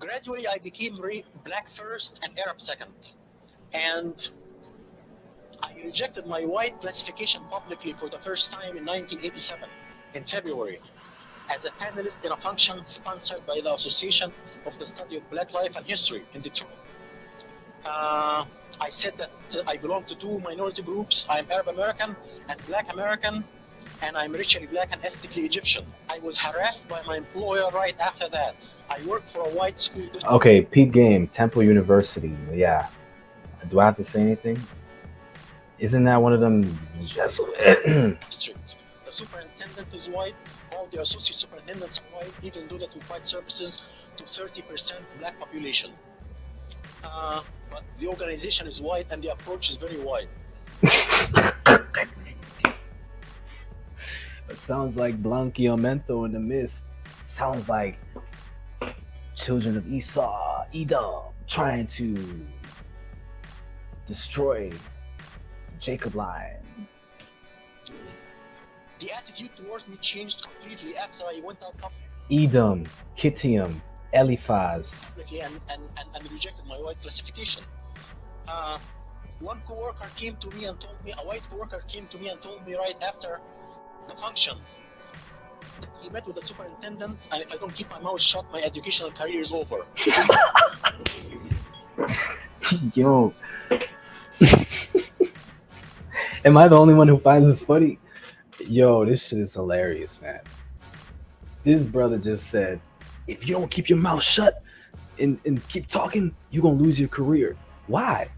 Gradually, I became black first and Arab second. And I rejected my white classification publicly for the first time in 1987, in February, as a panelist in a function sponsored by the Association of the Study of Black Life and History in Detroit. I said that I belong to two minority groups. I'm Arab American and Black American, and I'm racially black and ethnically Egyptian. I was harassed by my employer right after that. I worked for a white school district. Okay, peep game, Temple University. Yeah. Do I have to say anything? Isn't that one of them? District. The superintendent is white. All the associate superintendents are white, even though that we provide services to 30% black population. But the organization is white and the approach is very white. It sounds like Blanquiamento in the Mist. Sounds like children of Esau, Edom, trying to destroy Jacob line. The attitude towards me changed completely after I went out Edom, Kittium, Eliphaz. publicly and rejected my white classification. One coworker came to me and told me, a white coworker came to me and told me right after the function, he met with the superintendent, and if I don't keep my mouth shut, my educational career is over. Yo. Am I the only one who finds this funny? Yo, this shit is hilarious, man. This brother just said, if you don't keep your mouth shut and keep talking, you're going to lose your career. Why?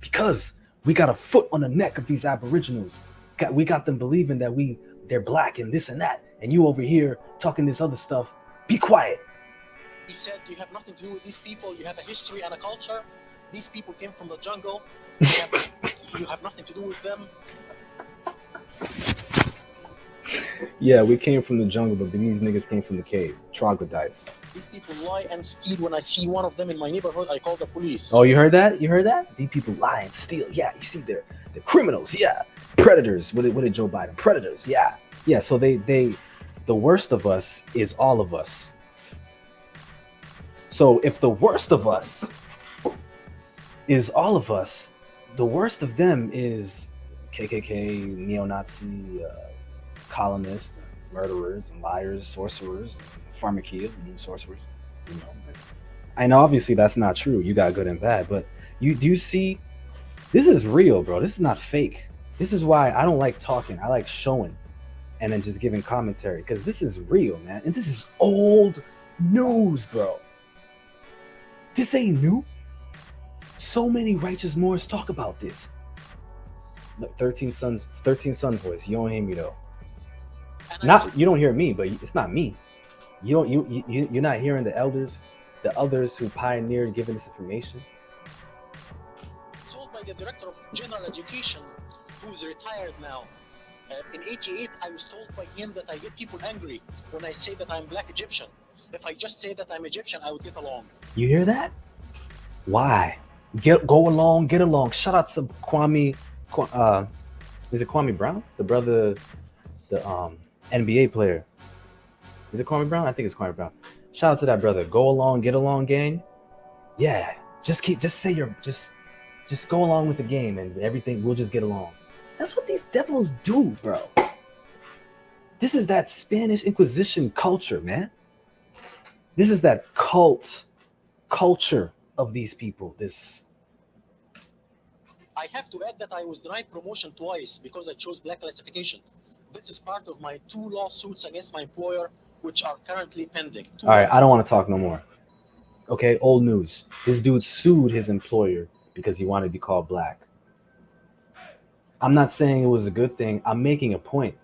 Because we got a foot on the neck of these aboriginals. We got them believing that they're black and this and that. And you over here talking this other stuff. Be quiet. He said, you have nothing to do with these people. You have a history and a culture. These people came from the jungle. You have nothing to do with them. Yeah, we came from the jungle, but these niggas came from the cave. Troglodytes. These people lie and steal. When I see one of them in my neighborhood, I call the police. Oh, you heard that? You heard that? These people lie and steal. Yeah, you see, they're criminals. Yeah, predators. What did Joe Biden? Predators. Yeah, yeah. So they the worst of us is all of us. So if the worst of us is all of us, the worst of them is KKK, neo-Nazi, colonists, murderers, and liars, sorcerers, pharmakia, sorcerers. You know, I know obviously that's not true. You got good and bad, but you see, this is real, bro. This is not fake. This is why I don't like talking. I like showing and then just giving commentary, because this is real, man. And this is old news, bro. This ain't new. So many righteous Moors talk about this. Look, 13 Sons voice. You don't hear me though. You don't hear me, but it's not me. You're not hearing the others who pioneered giving this information. Told by the director of general education, who's retired now. In '88, I was told by him that I get people angry when I say that I'm black Egyptian. If I just say that I'm Egyptian, I would get along. You hear that? Why? Go along, get along. Shout out to Kwame. Is it Kwame Brown? The brother, the NBA player. Is it Kwame Brown? I think it's Kwame Brown. Shout out to that brother. Go along, get along, gang. Yeah, just go along with the game and everything. We'll just get along. That's what these devils do, bro. This is that Spanish Inquisition culture, man. This is that culture of these people. I have to add that I was denied promotion twice because I chose black classification. This is part of my 2 lawsuits against my employer, which are currently pending. All right, I don't want to talk no more. Okay, old news. This dude sued his employer because he wanted to be called black. I'm not saying it was a good thing. I'm making a point.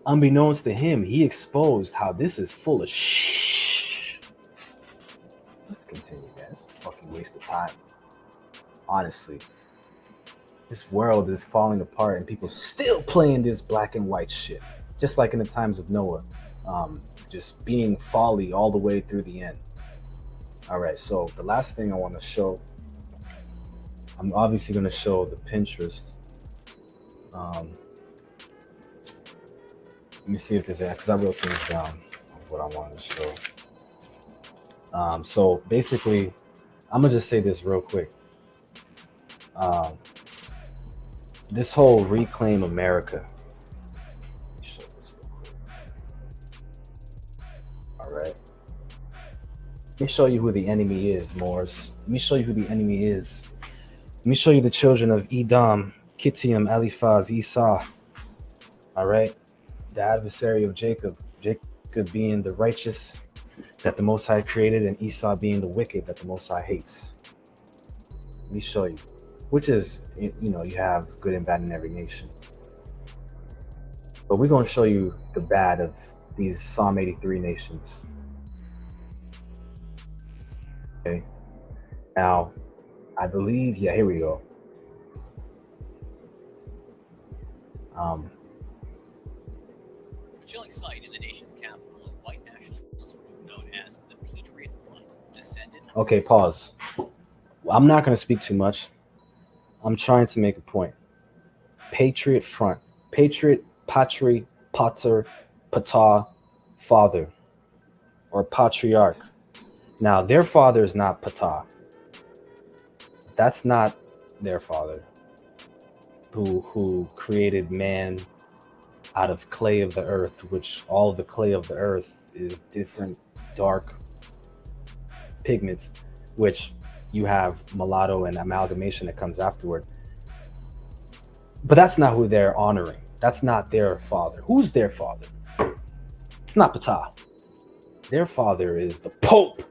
Unbeknownst to him, he exposed how this is full of shh. Let's continue, man. It's a fucking waste of time. Honestly. This world is falling apart and people still playing this black and white shit. Just like in the times of Noah. Just being folly all the way through the end. All right, so the last thing I want to show, I'm obviously going to show the Pinterest. Let me see if there's that, because I wrote things down of what I wanted to show. So basically, I'm gonna just say this real quick. Um, this whole reclaim America. Let me show this real quick. All right. Let me show you who the enemy is, Morris. Let me show you who the enemy is. Let me show you the children of Edom, Kittim, Eliphaz, Esau. All right. The adversary of Jacob. Jacob being the righteous that the Most High created, and Esau being the wicked that the Most High hates. Let me show you. Which is, you have good and bad in every nation. But we're going to show you the bad of these Psalm 83 nations. Okay. Now, I believe, here we go. A chilling sight in the nation's capital, a white nationalist group known as the Patriot Front descended. Okay, pause. I'm not going to speak too much. I'm trying to make a point. Patriot Front. Patriot, patri, pater, patah, father, or patriarch. Now, their father is not patah. That's not their father who created man out of clay of the earth, which all of the clay of the earth is different dark pigments, which you have mulatto and amalgamation that comes afterward. But that's not who they're honoring. That's not their father. Who's their father? It's not Ptah. Their father is the Pope.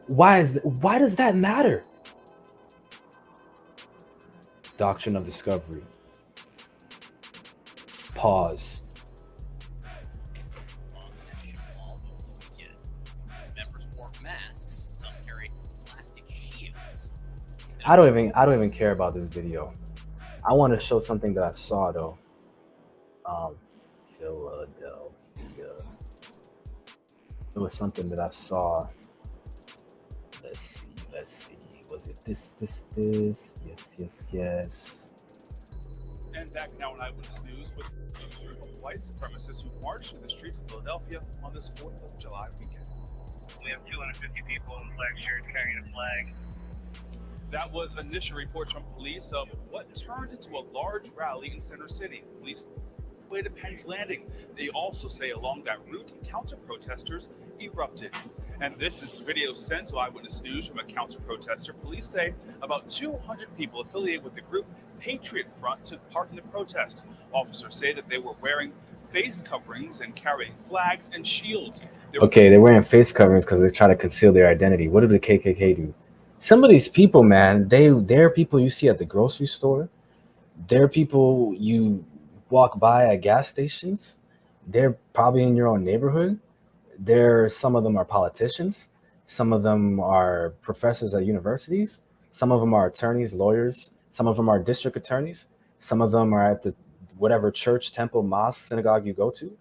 Why does that matter? Doctrine of discovery. Pause. On the National Mall over the weekend. Its members wore masks, some carried plastic shields. I don't even care about this video. I want to show something that I saw though. Philadelphia. It was something that I saw. Let's see. Was it this? Yes. And back now on Eyewitness News with a group of white supremacists who marched through the streets of Philadelphia on this 4th of July weekend. We have 250 people in black shirts carrying a flag. That was initial reports from police of what turned into a large rally in Center City. Police way to Penn's Landing. They also say along that route, counter-protesters erupted. And this is video sent to Eyewitness News from a counter-protester. Police say about 200 people affiliated with the group Patriot Front took part in the protest. Officers say that they were wearing face coverings and carrying flags and shields. They're wearing face coverings because they try to conceal their identity. What did the KKK do? Some of these people, man, they're people you see at the grocery store. They're people you walk by at gas stations. They're probably in your own neighborhood. Some of them are politicians. Some of them are professors at universities. Some of them are attorneys, lawyers. Some of them are district attorneys. Some of them are at the whatever church, temple, mosque, synagogue you go to,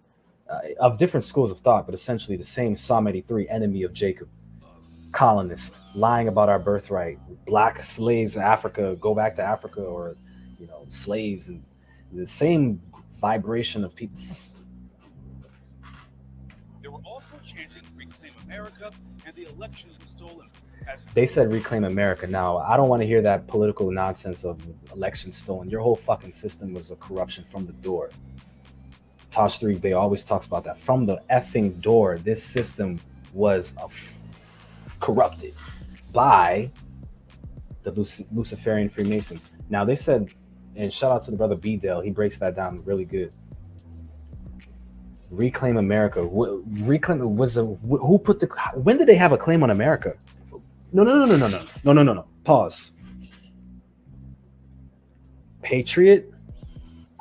of different schools of thought, but essentially the same Psalm 83 enemy of Jacob. Colonist, lying about our birthright, black slaves in Africa, go back to Africa, or slaves, and the same vibration of people. They were also chanting "Reclaim America" and the election was stolen. They said "Reclaim America." Now, I don't want to hear that political nonsense of election stolen. Your whole fucking system was a corruption from the door. Tosh 3, they always talks about that. From the effing door, this system was corrupted by the Luciferian Freemasons. Now, they said, and shout out to the brother B-Dale, he breaks that down really good. Reclaim America. Reclaim was who put the? When did they have a claim on America? No. Pause. Patriot.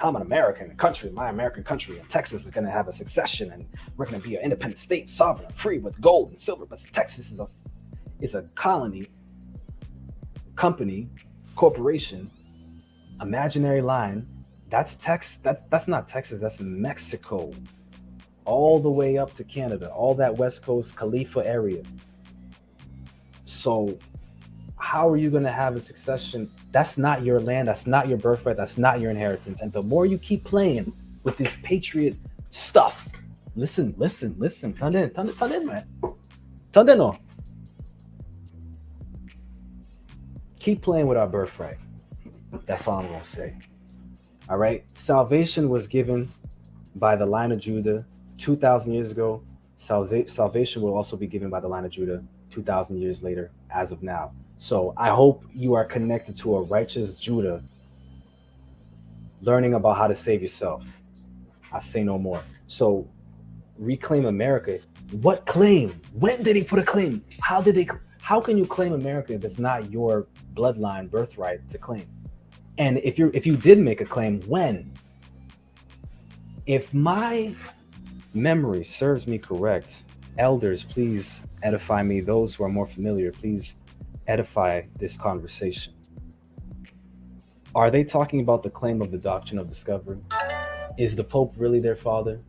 I'm an American country, my American country, and Texas is going to have a succession, and we're going to be an independent state, sovereign, free with gold and silver. But Texas is a colony, company, corporation, imaginary line. That's that's not Texas. That's Mexico, all the way up to Canada, all that West Coast Khalifa area. So how are you going to have a succession? That's not your land. That's not your birthright. That's not your inheritance. And the more you keep playing with this patriot stuff, Listen. Tanden, man. Tanden no. Keep playing with our birthright. That's all I'm gonna say. All right. Salvation was given by the line of Judah 2,000 years ago. Salvation will also be given by the line of Judah 2,000 years later, as of now. So I hope you are connected to a righteous Judah, learning about how to save yourself. I say no more. So reclaim America. What claim? When did he put a claim? How can you claim America if it's not your bloodline birthright to claim? And if you did make a claim, when? If my memory serves me correct, elders, please edify me. Those who are more familiar, please edify this conversation. Are they talking about the claim of the doctrine of discovery? Is the Pope really their father?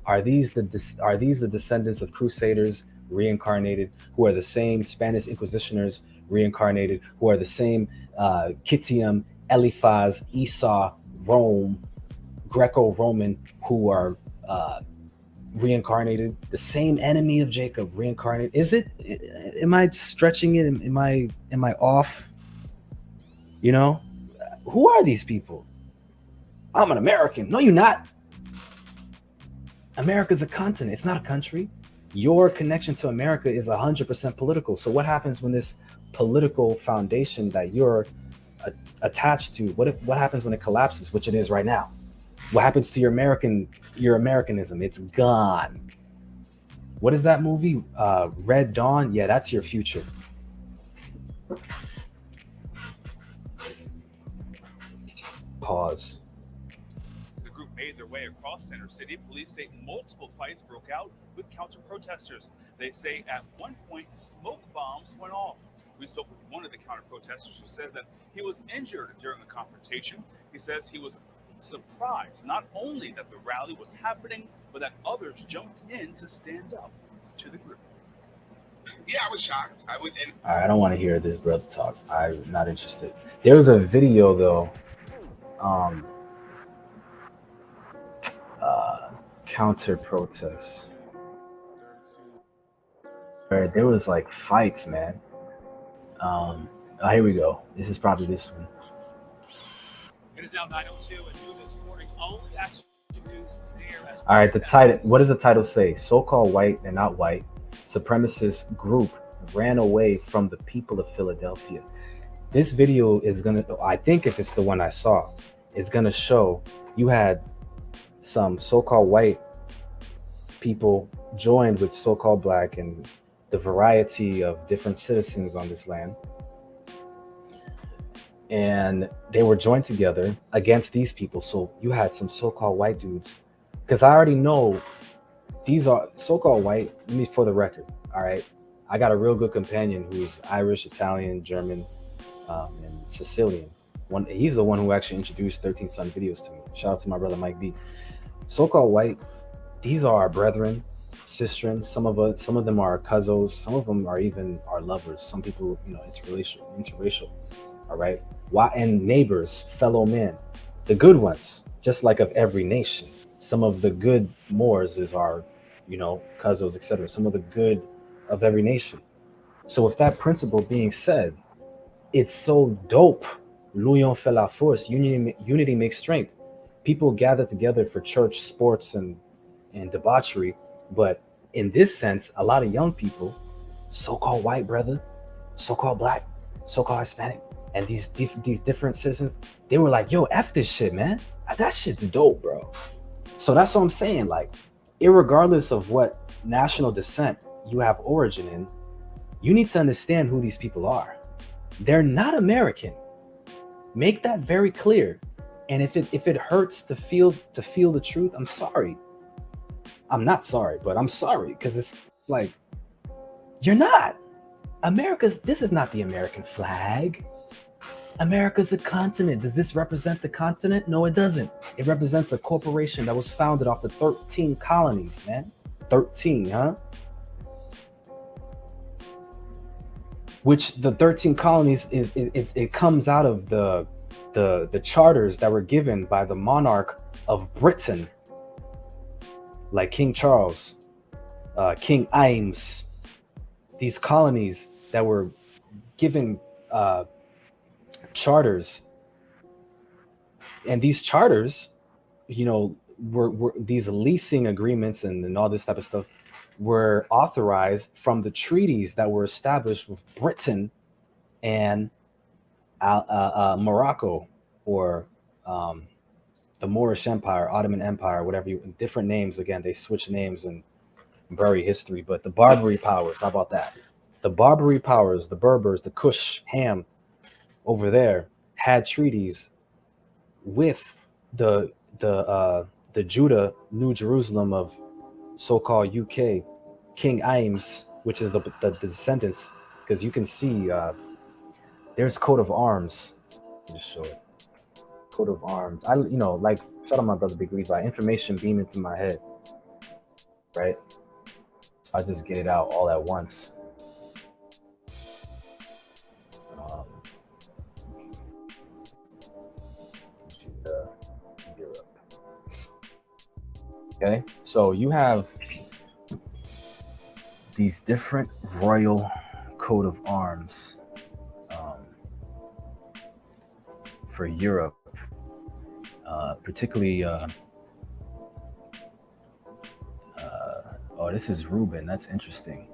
Are these the descendants of crusaders reincarnated, who are the same Spanish Inquisitioners reincarnated, who are the same Kitium, Eliphaz, Esau, Rome, Greco-Roman, who are reincarnated, the same enemy of Jacob reincarnated? Is it? Am I stretching it? Am I off? You know, who are these people? I'm an American. No, you're not. America's a continent. It's not a country. Your connection to America is 100% political. So what happens when this political foundation that you're attached to, what happens when it collapses, which it is right now? What happens to your Americanism? It's gone. What is that movie? Red Dawn? Yeah, that's your future. Pause. The group made their way across Center City. Police say multiple fights broke out with counter-protesters. They say at one point smoke bombs went off. We spoke with one of the counter-protesters who says that he was injured during the confrontation. He says he was surprised not only that the rally was happening, but that others jumped in to stand up to the group. Yeah, I was shocked. I don't want to hear this brother talk. I'm not interested. There was a video though. Counter protests. Where there was like fights, man. Here we go. This is probably this one. It is now 9:02 and new this morning. Only Action News was there. All right, the title. What does the title say? So-called white and not white supremacist group ran away from the people of Philadelphia. This video is gonna. I think if it's the one I saw, it's gonna show you had some so-called white people joined with so-called black and the variety of different citizens on this land. And they were joined together against these people. So you had some so-called white dudes, because I already know these are so-called white. Let me, for the record, all right, I got a real good companion who's Irish, Italian, German, and Sicilian. He's the one who actually introduced 13 Son videos to me. Shout out to my brother Mike B. So-called white, these are our brethren, sistren. Some of them are cousins. Some of them are even our lovers. Some people, interracial. All right. And neighbors, fellow men, the good ones, just like of every nation. Some of the good Moors is our, cousins, etc. Some of the good of every nation. So with that principle being said, it's so dope. L'union fait la force. Unity makes strength. People gather together for church, sports, and debauchery. But in this sense, a lot of young people, so-called white brother, so-called black, so-called Hispanic, and these different citizens, they were like, yo, F this shit, man. That shit's dope, bro. So that's what I'm saying. Like, irregardless of what national descent you have origin in, you need to understand who these people are. They're not American. Make that very clear. And if it hurts to feel the truth, I'm sorry. I'm not sorry, but I'm sorry, because it's like, you're not. This is not the American flag. America's a continent. Does this represent the continent? No, it doesn't. It represents a corporation that was founded off the 13 colonies, man. 13, huh? Which the 13 colonies it comes out of the charters that were given by the monarch of Britain. like King Charles, King Imes, these colonies that were given charters, and these charters, were these leasing agreements and all this type of stuff were authorized from the treaties that were established with Britain and Morocco, or the Moorish Empire, Ottoman Empire, whatever different names. Again, they switch names and bury history. But the Barbary powers, how about that? The Barbary powers, the Berbers, the Kush, Ham, over there had treaties with the the Judah, New Jerusalem of so-called UK, King Imes, which is the descendants, because you can see there's coat of arms. Let me just show it. Coat of arms. Like shout out my brother Big Levi. Information beam into my head, right? So I just get it out all at once. Europe. Okay, so you have these different royal coat of arms for Europe, particularly. Oh, this is Reuben. That's interesting.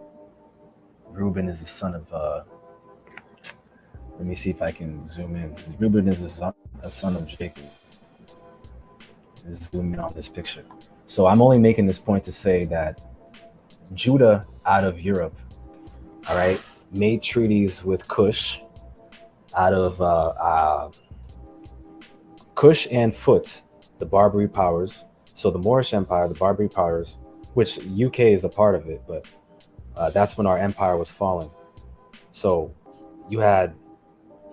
Reuben is the son of. Let me see if I can zoom in. Reuben is a son of Jacob. Let's zoom in on this picture. So I'm only making this point to say that Judah out of Europe, all right, made treaties with Cush out of Cush and Foot, the Barbary powers. So the Moorish Empire, the Barbary powers, which UK is a part of it, but that's when our empire was falling. So you had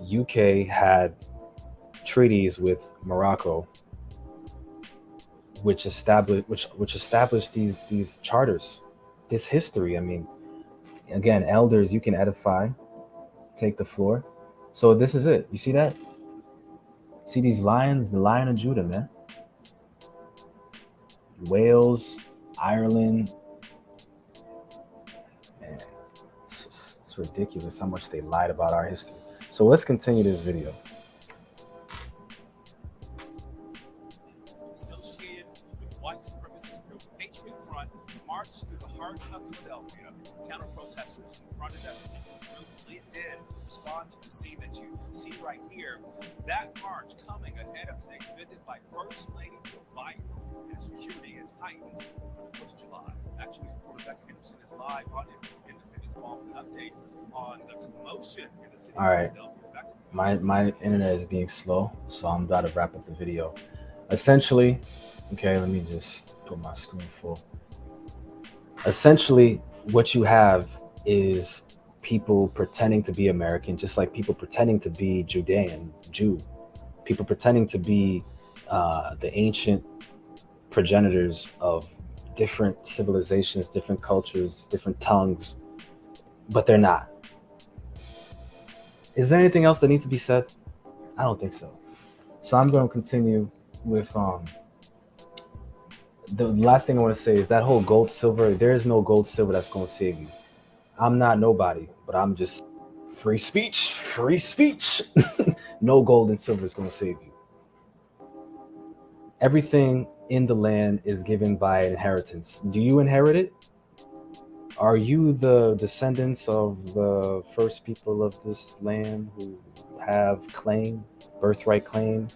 UK had treaties with Morocco, which established these charters, this history. I mean, again, elders, you can edify, take the floor. So this is it. You see that? See these lions, the Lion of Judah, man. Wales, Ireland. Man, it's ridiculous how much they lied about our history. So let's continue this video. Associated with white supremacist group Patriot Front marched through the heart of Philadelphia. Counter-protesters confronted that particular group. Police did respond to the scene that you see right here. That march coming ahead of today's visit by First Lady Jill Biden, and security is heightened for the 4th of July. Actually, reporter Rebecca Henderson is live on Independence Mall with an update on the commotion in the city of Philadelphia. My internet is being slow, so I'm about to wrap up the video. Essentially, okay, let me just put my screen full. Essentially, what you have is people pretending to be American, just like people pretending to be Jew, people pretending to be the ancient progenitors of different civilizations, different cultures, different tongues, but they're not. Is there anything else that needs to be said? I don't think so. So I'm going to continue with the last thing I want to say is that whole gold, silver. There is no gold, silver that's going to save you. I'm not nobody, but I'm just free speech, free speech. No gold and silver is going to save you. Everything in the land is given by inheritance. Do you inherit it? Are you the descendants of the first people of this land who have claim, birthright claim,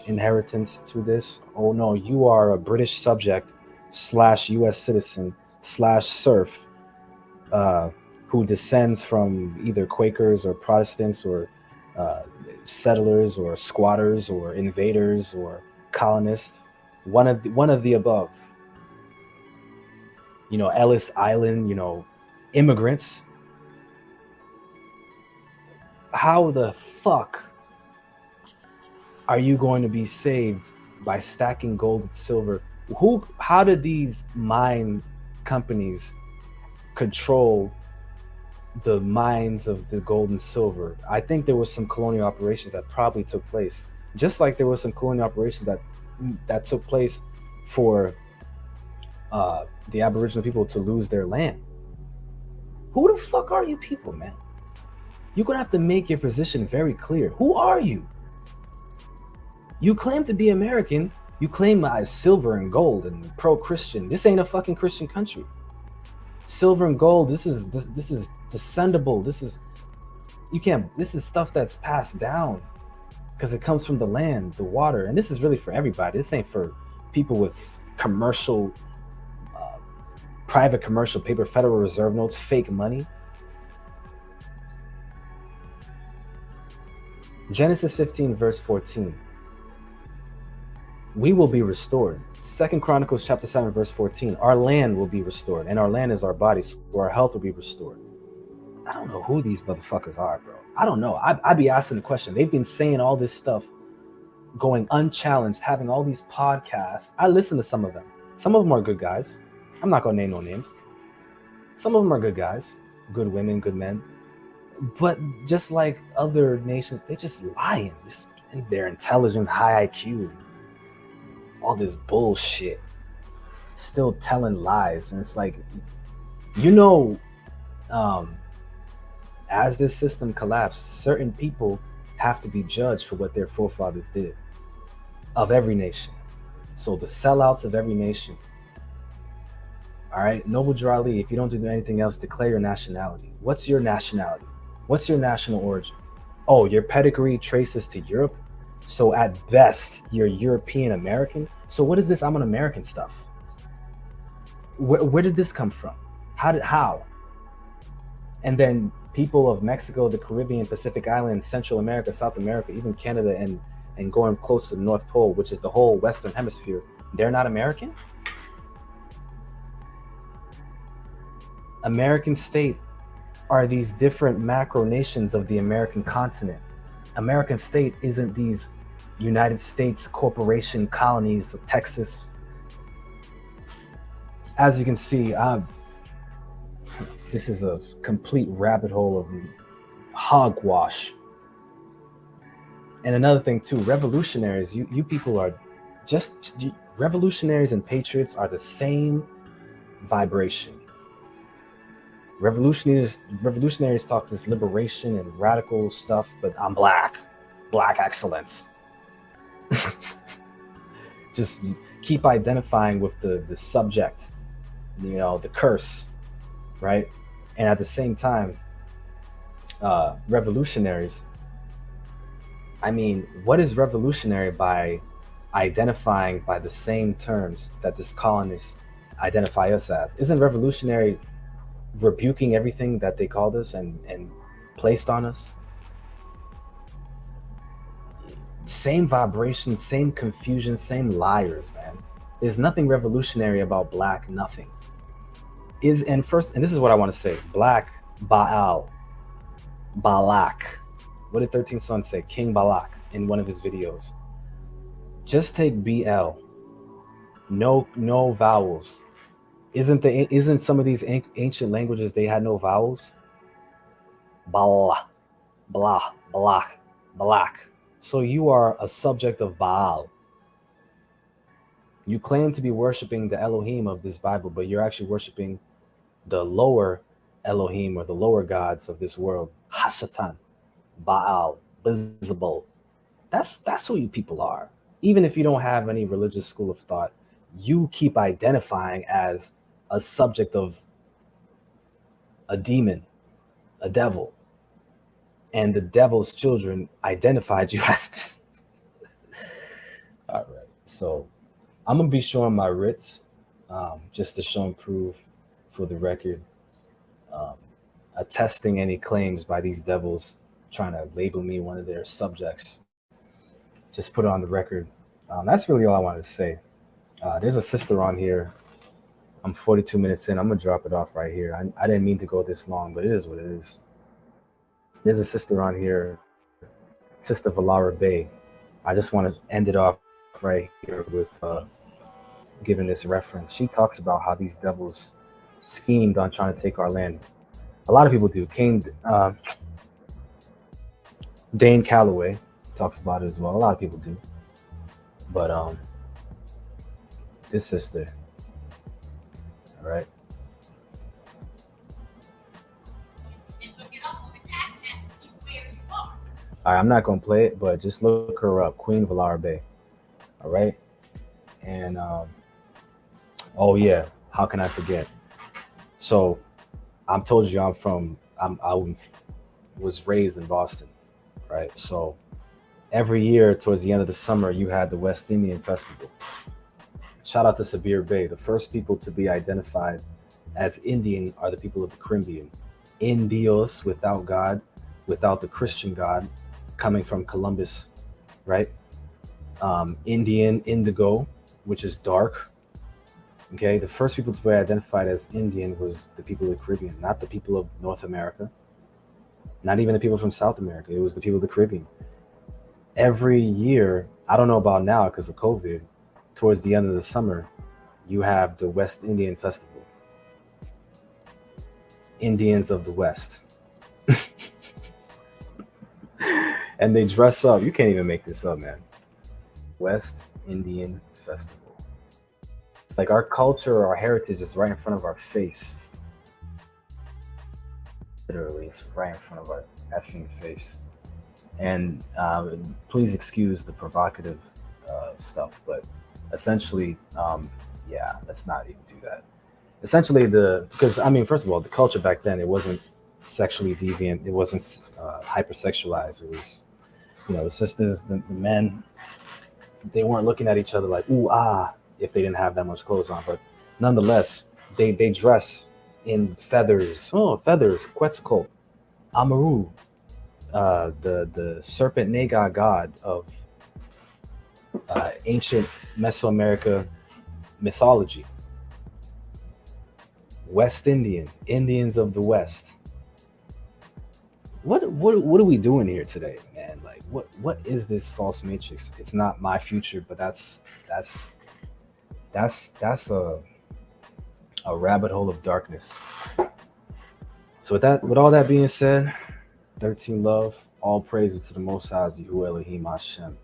inheritance to this? Oh no, you are a British subject / US citizen / serf who descends from either Quakers or Protestants or settlers or squatters or invaders or colonists, one of the above. Ellis Island, immigrants. How the fuck are you going to be saved by stacking gold and silver? How did these mine companies control the mines of the gold and silver? I think there was some colonial operations that probably took place, just like there was some colonial operations that took place for the Aboriginal people to lose their land. Who the fuck are you people, man? You're gonna have to make your position very clear. Who are you? You claim to be American. You claim silver and gold and pro-Christian. This ain't a fucking Christian country. Silver and gold. This is descendable. This is stuff that's passed down because it comes from the land, the water, and this is really for everybody. This ain't for people with commercial, private commercial paper, Federal Reserve notes, fake money. Genesis 15 verse 14. We will be restored. 2 Chronicles chapter 7 verse 14. Our land will be restored, and our land is our body, so our health will be restored. I don't know who these motherfuckers are, bro. I don't know. I'd be asking the question. They've been saying all this stuff, going unchallenged, having all these podcasts. I listen to some of them. Some of them are good guys. I'm not going to name no names. Some of them are good guys, good women, good men. But just like other nations, they're just lying. They're intelligent, high IQ, all this bullshit, still telling lies. And it's like, as this system collapsed, certain people have to be judged for what their forefathers did, of every nation. So the sellouts of every nation. All right, Noble Drali, if you don't do anything else, declare your nationality. What's your nationality? What's your national origin? Oh, your pedigree traces to Europe? So at best, you're European American? So what is this I'm an American stuff? Where did this come from? How? And then people of Mexico, the Caribbean, Pacific Islands, Central America, South America, even Canada, and going close to the North Pole, which is the whole Western Hemisphere, they're not American? American state are these different macro nations of the American continent. American state isn't these United States corporation colonies of Texas. As you can see, this is a complete rabbit hole of hogwash. And another thing too, revolutionaries, you people are just, revolutionaries and patriots are the same vibration. Revolutionaries talk this liberation and radical stuff, but I'm black excellence. Just keep identifying with the subject, the curse, right? And at the same time, revolutionaries, I mean, what is revolutionary by identifying by the same terms that this colonists identify us as? Isn't revolutionary rebuking everything that they called us and placed on us? Same vibration, same confusion, same liars, man. There's nothing revolutionary about black, nothing. And this is what I want to say. Black, Balak. What did 13th Son say? King Balak in one of his videos. Just take BL. No vowels. Isn't some of these ancient languages, they had no vowels? Blah, blah, blah, balak. So you are a subject of Baal. You claim to be worshiping the Elohim of this Bible, but you're actually worshiping the lower Elohim or the lower gods of this world. Hashatan, Baal, Beelzebul. That's who you people are. Even if you don't have any religious school of thought, you keep identifying as a subject of a demon, a devil, and the devil's children identified you as this. All right, so I'm gonna be showing my writs, just to show and prove for the record, attesting any claims by these devils trying to label me one of their subjects. Just put it on the record. That's really all I wanted to say. There's a sister on here. I'm 42 minutes in. I'm gonna drop it off right here. I didn't mean to go this long, but it is what it is. There's a sister on here, Sister Valara Bay. I just want to end it off right here with giving this reference. She talks about how these devils schemed on trying to take our land. A lot of people do. Dane Calloway talks about it as well. A lot of people do. But this sister, All right. All right, I'm not gonna play it, but just look her up, Queen Valara Bay. All right, and oh yeah, how can I forget? So I'm told you I was raised in Boston, right? So every year towards the end of the summer, you had the West Indian Festival. Shout out to Sabir Bay. The first people to be identified as Indian are the people of the Caribbean. Indios, without God, without the Christian God, coming from Columbus, right? Indian, indigo, which is dark. Okay, the first people to be identified as Indian was the people of the Caribbean, not the people of North America, not even the people from South America. It was the people of the Caribbean. Every year, I don't know about now because of COVID, towards the end of the summer, you have the West Indian Festival. Indians of the West. And they dress up. You can't even make this up, man. West Indian Festival. It's like our culture, our heritage is right in front of our face. Literally, it's right in front of our effing face. And please excuse the provocative stuff, but essentially, yeah, let's not even do that. Essentially, because I mean, first of all, the culture back then, it wasn't sexually deviant, it wasn't hypersexualized. It was, the sisters, the men, they weren't looking at each other like ooh ah if they didn't have that much clothes on, but nonetheless, they dress in feathers. Oh, feathers, Quetzalcoatl, Amaru, the serpent Naga god of ancient Mesoamerica mythology. West Indian, Indians of the West. What are we doing here today, man? Like, what is this false matrix? It's not my future, but that's a rabbit hole of darkness. So with all that being said, 13 love, all praises to the Most High, Yahuwah Elohim Hashem.